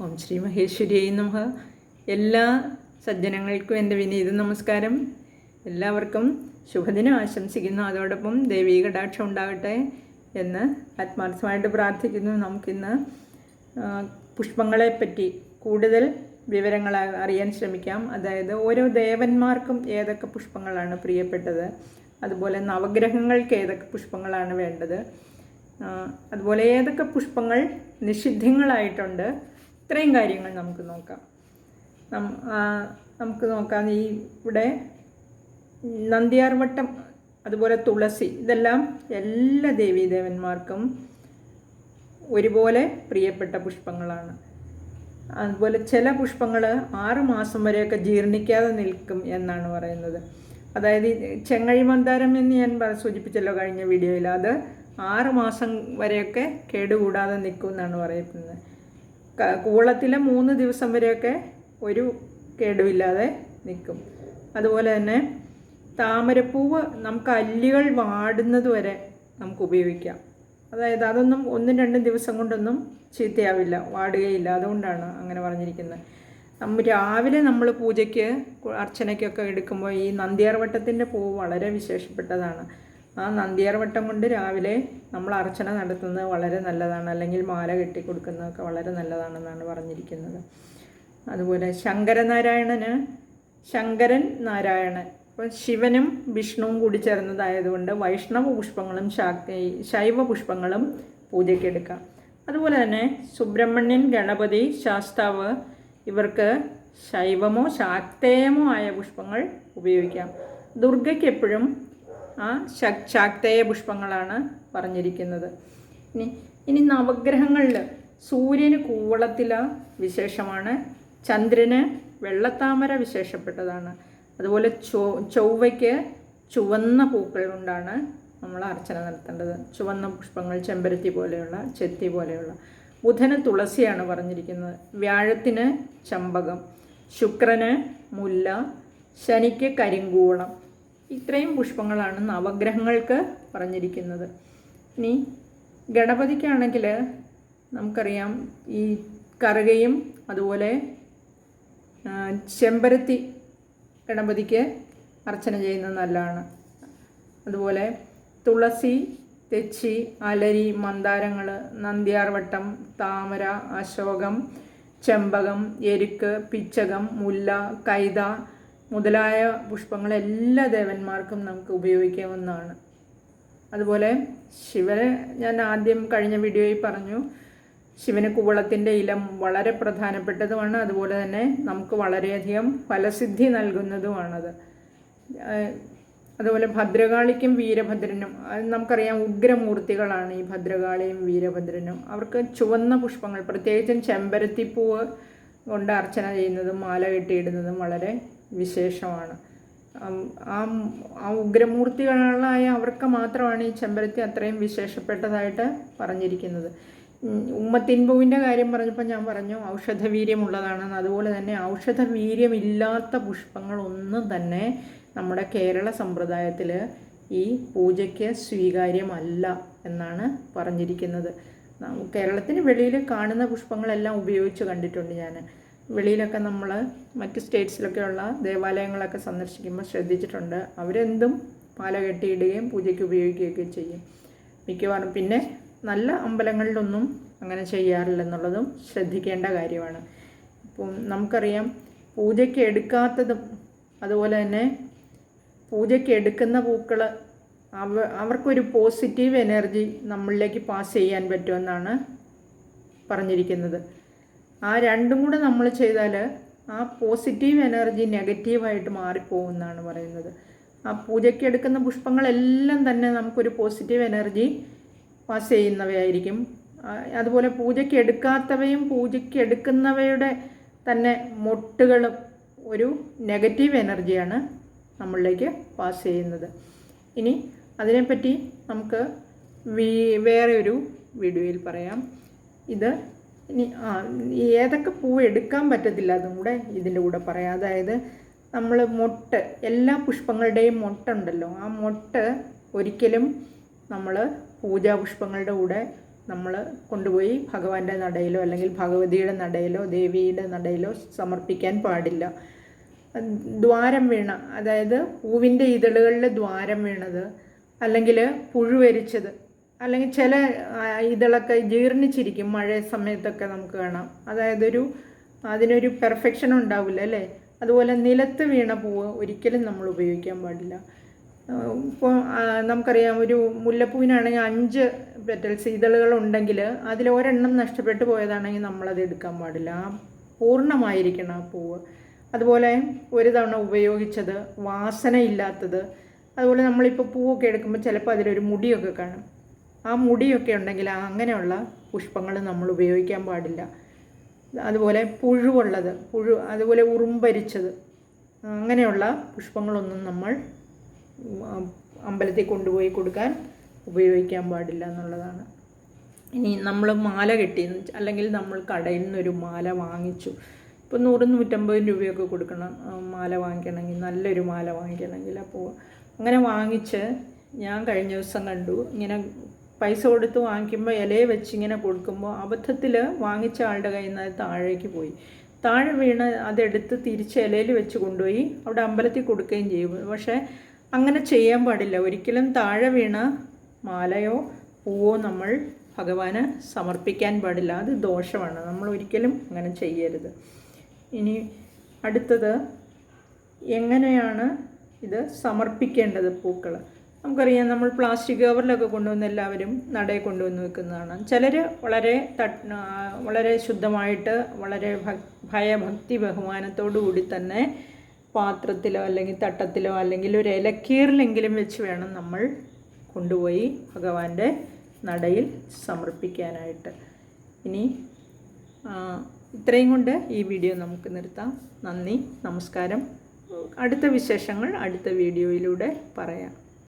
ഓം ശ്രീ മഹേശ്വരിയായി നമഃ. എല്ലാ സജ്ജനങ്ങൾക്കും എൻ്റെ വിനീത നമസ്കാരം. എല്ലാവർക്കും ശുഭദിനം ആശംസിക്കുന്നു. അതോടൊപ്പം ദൈവീക കടാക്ഷം ഉണ്ടാകട്ടെ എന്ന് ആത്മാർത്ഥമായിട്ട് പ്രാർത്ഥിക്കുന്നു. നമുക്കിന്ന് പുഷ്പങ്ങളെപ്പറ്റി കൂടുതൽ വിവരങ്ങൾ അറിയാൻ ശ്രമിക്കാം. അതായത് ഓരോ ദേവന്മാർക്കും ഏതൊക്കെ പുഷ്പങ്ങളാണ് പ്രിയപ്പെട്ടത്, അതുപോലെ നവഗ്രഹങ്ങൾക്ക് ഏതൊക്കെ പുഷ്പങ്ങളാണ് വേണ്ടത്, അതുപോലെ ഏതൊക്കെ പുഷ്പങ്ങൾ നിഷിദ്ധങ്ങളായിട്ടുണ്ട്, ഇത്രയും കാര്യങ്ങൾ നമുക്ക് നോക്കാം. ഈ ഇവിടെ നന്ദ്യാർവട്ടം, അതുപോലെ തുളസി, ഇതെല്ലാം എല്ലാ ദേവീദേവന്മാർക്കും ഒരുപോലെ പ്രിയപ്പെട്ട പുഷ്പങ്ങളാണ്. അതുപോലെ ചില പുഷ്പങ്ങൾ 6 മാസം വരെയൊക്കെ ജീർണിക്കാതെ നിൽക്കും എന്നാണ് പറയുന്നത്. അതായത് ചെങ്ങഴി മന്ദാരം എന്ന് ഞാൻ സൂചിപ്പിച്ചല്ലോ കഴിഞ്ഞ വീഡിയോയിൽ, അത് 6 മാസം വരെയൊക്കെ കേടുകൂടാതെ നിൽക്കും എന്നാണ് പറയുന്നത്. കൂവളത്തിലെ 3 ദിവസം വരെയൊക്കെ ഒരു കേടുമില്ലാതെ നിൽക്കും. അതുപോലെ തന്നെ താമരപ്പൂവ് നമുക്ക് അല്ലികൾ വാടുന്നത് വരെ നമുക്ക് ഉപയോഗിക്കാം. അതായത് അതൊന്നും 1-2 ദിവസം കൊണ്ടൊന്നും ചീത്തയാവില്ല, വാടുകയില്ല. അതുകൊണ്ടാണ് അങ്ങനെ പറഞ്ഞിരിക്കുന്നത്. രാവിലെ നമ്മൾ പൂജയ്ക്ക് അർച്ചനയ്ക്കൊക്കെ എടുക്കുമ്പോൾ ഈ നന്ദ്യാർവട്ടത്തിൻ്റെ പൂവ് വളരെ വിശേഷപ്പെട്ടതാണ്. ആ നന്ദ്യാർവട്ടം കൊണ്ട് രാവിലെ നമ്മൾ അർച്ചന നടത്തുന്നത് വളരെ നല്ലതാണ്, അല്ലെങ്കിൽ മാല കെട്ടിക്കൊടുക്കുന്നതൊക്കെ വളരെ നല്ലതാണെന്നാണ് പറഞ്ഞിരിക്കുന്നത്. അതുപോലെ ശങ്കരൻ നാരായണൻ, ഇപ്പോൾ ശിവനും വിഷ്ണുവും കൂടി ചേർന്നതായതുകൊണ്ട് വൈഷ്ണവ പുഷ്പങ്ങളും ശൈവ പുഷ്പങ്ങളും പൂജയ്ക്കെടുക്കാം. അതുപോലെ തന്നെ സുബ്രഹ്മണ്യൻ, ഗണപതി, ശാസ്താവ്, ഇവർക്ക് ശൈവമോ ശാക്തേയമോ ആയ പുഷ്പങ്ങൾ ഉപയോഗിക്കാം. ദുർഗയ്ക്ക് എപ്പോഴും ശാക്തേയ പുഷ്പങ്ങളാണ് പറഞ്ഞിരിക്കുന്നത്. ഇനി നവഗ്രഹങ്ങളിൽ സൂര്യന് കൂവളത്തില വിശേഷമാണ്, ചന്ദ്രന് വെള്ളത്താമര വിശേഷപ്പെട്ടതാണ്. അതുപോലെ ചൊവ്വയ്ക്ക് ചുവന്ന പൂക്കൾ കൊണ്ടാണ് നമ്മൾ അർച്ചന നടത്തേണ്ടത്. ചുവന്ന പുഷ്പങ്ങൾ, ചെമ്പരത്തി പോലെയുള്ള, ചെത്തി പോലെയുള്ള. ബുധന് തുളസിയാണ് പറഞ്ഞിരിക്കുന്നത്, വ്യാഴത്തിന് ചമ്പകം, ശുക്രന് മുല്ല, ശനിക്ക് കരിങ്കൂവളം. ഇത്രയും പുഷ്പങ്ങളാണ് നവഗ്രഹങ്ങൾക്ക് പറഞ്ഞിരിക്കുന്നത്. ഇനി ഗണപതിക്കാണെങ്കിൽ നമുക്കറിയാം, ഈ കറുകയും അതുപോലെ ചെമ്പരത്തി ഗണപതിക്ക് അർച്ചന ചെയ്യുന്നത് നല്ലതാണ്. അതുപോലെ തുളസി, തെച്ചി, അലരി, മന്ദാരങ്ങൾ, നന്ദ്യാർവട്ടം, താമര, അശോകം, ചെമ്പകം, എരുക്ക്, പിച്ചകം, മുല്ല, കൈത മുതലായ പുഷ്പങ്ങൾ എല്ലാ ദേവന്മാർക്കും നമുക്ക് ഉപയോഗിക്കാവുന്നതാണ്. അതുപോലെ ശിവന് ഞാൻ ആദ്യം കഴിഞ്ഞ വീഡിയോയിൽ പറഞ്ഞു, ശിവന് കൂവളത്തിൻ്റെ ഇലം വളരെ പ്രധാനപ്പെട്ടതുമാണ്. അതുപോലെ തന്നെ നമുക്ക് വളരെയധികം ഫലസിദ്ധി നൽകുന്നതുമാണത്. അതുപോലെ ഭദ്രകാളിക്കും വീരഭദ്രനും, അത് നമുക്കറിയാം ഉഗ്രമൂർത്തികളാണ് ഈ ഭദ്രകാളിയും വീരഭദ്രനും. അവർക്ക് ചുവന്ന പുഷ്പങ്ങൾ, പ്രത്യേകിച്ചും ചെമ്പരത്തിപ്പൂവ് കൊണ്ട് അർച്ചന ചെയ്യുന്നതും മാല കെട്ടിയിടുന്നതും വളരെ വിശേഷമാണ്. ആ ഉഗ്രമൂർത്തികളായ അവർക്ക് മാത്രമാണ് ഈ ചെമ്പരത്തി അത്രയും വിശേഷപ്പെട്ടതായിട്ട് പറഞ്ഞിരിക്കുന്നത്. ഉമ്മത്തിൻപൂവിൻ്റെ കാര്യം പറഞ്ഞപ്പോൾ ഞാൻ പറഞ്ഞു ഔഷധവീര്യമുള്ളതാണെന്ന്. അതുപോലെ തന്നെ ഔഷധവീര്യമില്ലാത്ത പുഷ്പങ്ങളൊന്നും തന്നെ നമ്മുടെ കേരള സമ്പ്രദായത്തിൽ ഈ പൂജയ്ക്ക് സ്വീകാര്യമല്ല എന്നാണ് പറഞ്ഞിരിക്കുന്നത്. കേരളത്തിന് വെളിയിൽ കാണുന്ന പുഷ്പങ്ങളെല്ലാം ഉപയോഗിച്ച് കണ്ടിട്ടുണ്ട് ഞാൻ. വെളിയിലൊക്കെ നമ്മൾ മറ്റ് സ്റ്റേറ്റ്സിലൊക്കെയുള്ള ദേവാലയങ്ങളൊക്കെ സന്ദർശിക്കുമ്പോൾ ശ്രദ്ധിച്ചിട്ടുണ്ട്, അവരെന്തും മാല കെട്ടിയിടുകയും പൂജയ്ക്ക് ഉപയോഗിക്കുകയൊക്കെ ചെയ്യും മിക്കവാറും. പിന്നെ നല്ല അമ്പലങ്ങളിലൊന്നും അങ്ങനെ ചെയ്യാറില്ലെന്നുള്ളതും ശ്രദ്ധിക്കേണ്ട കാര്യമാണ്. ഇപ്പം നമുക്കറിയാം പൂജയ്ക്ക് എടുക്കാത്തതും അതുപോലെ തന്നെ പൂജയ്ക്ക് എടുക്കുന്ന പൂക്കൾ അവർക്കൊരു പോസിറ്റീവ് എനർജി നമ്മളിലേക്ക് പാസ് ചെയ്യാൻ പറ്റുമെന്നാണ് പറഞ്ഞിരിക്കുന്നത്. ആ രണ്ടും കൂടെ നമ്മൾ ചെയ്താൽ ആ പോസിറ്റീവ് എനർജി നെഗറ്റീവായിട്ട് മാറിപ്പോകുമെന്നാണ് പറയുന്നത്. ആ പൂജയ്ക്ക് എടുക്കുന്ന പുഷ്പങ്ങളെല്ലാം തന്നെ നമുക്കൊരു പോസിറ്റീവ് എനർജി പാസ് ചെയ്യുന്നവയായിരിക്കും. അതുപോലെ പൂജയ്ക്ക് എടുക്കാത്തവയും പൂജയ്ക്ക് എടുക്കുന്നവയുടെ തന്നെ മൊട്ടുകളും ഒരു നെഗറ്റീവ് എനർജിയാണ് നമ്മളിലേക്ക് പാസ് ചെയ്യുന്നത്. ഇനി അതിനെപ്പറ്റി നമുക്ക് വേറെ ഒരു വീഡിയോയിൽ പറയാം. ഇത് ഇനി ഏതൊക്കെ പൂവ് എടുക്കാൻ പറ്റത്തില്ല അതും കൂടെ ഇതിൻ്റെ കൂടെ പറയാം. അതായത് നമ്മൾ മൊട്ട്, എല്ലാ പുഷ്പങ്ങളുടെയും മൊട്ടുണ്ടല്ലോ, ആ മൊട്ട് ഒരിക്കലും നമ്മൾ പൂജാപുഷ്പങ്ങളുടെ കൂടെ നമ്മൾ കൊണ്ടുപോയി ഭഗവാന്റെ നടയിലോ അല്ലെങ്കിൽ ഭഗവതിയുടെ നടയിലോ ദേവിയുടെ നടയിലോ സമർപ്പിക്കാൻ പാടില്ല. ദ്വാരം വീണ, അതായത് പൂവിൻ്റെ ഇതളുകളിൽ ദ്വാരം വീണത്, അല്ലെങ്കിൽ പുഴുവരിച്ചത്, അല്ലെങ്കിൽ ചില ഇതളൊക്കെ ജീർണിച്ചിരിക്കും മഴ സമയത്തൊക്കെ നമുക്ക് കാണാം. അതായത് അതിനൊരു പെർഫെക്ഷൻ ഉണ്ടാവില്ല അല്ലേ. അതുപോലെ നിലത്ത് വീണ പൂവ് ഒരിക്കലും നമ്മൾ ഉപയോഗിക്കാൻ പാടില്ല. ഇപ്പോൾ നമുക്കറിയാം, ഒരു മുല്ലപ്പൂവിനാണെങ്കിൽ 5 പെറ്റൽസ് ഇതളുകളുണ്ടെങ്കിൽ അതിൽ ഒരെണ്ണം നഷ്ടപ്പെട്ടു പോയതാണെങ്കിൽ നമ്മളത് എടുക്കാൻ പാടില്ല. പൂർണ്ണമായിരിക്കണം ആ പൂവ്. അതുപോലെ ഒരു തവണ ഉപയോഗിച്ചത്, വാസനയില്ലാത്തത്, അതുപോലെ നമ്മളിപ്പോൾ പൂവൊക്കെ എടുക്കുമ്പോൾ ചിലപ്പോൾ അതിലൊരു മുടിയൊക്കെ കാണും. ആ മുടിയൊക്കെ ഉണ്ടെങ്കിൽ അങ്ങനെയുള്ള പുഷ്പങ്ങൾ നമ്മൾ ഉപയോഗിക്കാൻ പാടില്ല. അതുപോലെ പുഴുവുള്ളത്, അതുപോലെ ഉറുമ്പരിച്ചത്, അങ്ങനെയുള്ള പുഷ്പങ്ങളൊന്നും നമ്മൾ അമ്പലത്തിൽ കൊണ്ടുപോയി കൊടുക്കാൻ ഉപയോഗിക്കാൻ പാടില്ല എന്നുള്ളതാണ്. ഇനി നമ്മൾ മാല കെട്ടി, അല്ലെങ്കിൽ നമ്മൾ കടയിൽ നിന്നൊരു മാല വാങ്ങിച്ചു, ഇപ്പോൾ 100-150 രൂപയൊക്കെ കൊടുക്കണം മാല വാങ്ങിക്കണമെങ്കിൽ, നല്ലൊരു മാല വാങ്ങിക്കണമെങ്കിൽ. അപ്പോൾ അങ്ങനെ വാങ്ങിച്ച് ഞാൻ കഴിഞ്ഞ ദിവസം കണ്ടു, ഇങ്ങനെ പൈസ കൊടുത്ത് വാങ്ങിക്കുമ്പോൾ ഇലയെ വെച്ച് ഇങ്ങനെ കൊടുക്കുമ്പോൾ അബദ്ധത്തിൽ വാങ്ങിച്ച ആളുടെ കയ്യിൽ നിന്ന് അത് താഴേക്ക് പോയി. താഴെ വീണ് അതെടുത്ത് തിരിച്ച് ഇലയിൽ വെച്ച് കൊണ്ടുപോയി അവിടെ അമ്പലത്തിൽ കൊടുക്കുകയും ചെയ്യും. പക്ഷേ അങ്ങനെ ചെയ്യാൻ പാടില്ല. ഒരിക്കലും താഴെ വീണ മാലയോ പൂവോ നമ്മൾ ഭഗവാന് സമർപ്പിക്കാൻ പാടില്ല. അത് ദോഷമാണ്. നമ്മൾ ഒരിക്കലും അങ്ങനെ ചെയ്യരുത്. ഇനി അടുത്തത്, എങ്ങനെയാണ് ഇത് സമർപ്പിക്കേണ്ടത് പൂക്കൾ? നമുക്കറിയാം, നമ്മൾ പ്ലാസ്റ്റിക് കവറിലൊക്കെ കൊണ്ടുവന്ന് എല്ലാവരും നടയിൽ കൊണ്ടുവന്ന് വെക്കുന്നതാണ്. ചിലർ വളരെ ശുദ്ധമായിട്ട്, വളരെ ഭയഭക്തി ബഹുമാനത്തോടു കൂടി തന്നെ പാത്രത്തിലോ അല്ലെങ്കിൽ തട്ടത്തിലോ അല്ലെങ്കിൽ ഒരു ഇലക്കീറിലെങ്കിലും വെച്ച് വേണം നമ്മൾ കൊണ്ടുപോയി ഭഗവാന്റെ നടയിൽ സമർപ്പിക്കാനായിട്ട്. ഇനി ഇത്രയും കൊണ്ട് ഈ വീഡിയോ നമുക്ക് നിർത്താം. നന്ദി, നമസ്കാരം. അടുത്ത വിശേഷങ്ങൾ അടുത്ത വീഡിയോയിലൂടെ പറയാം.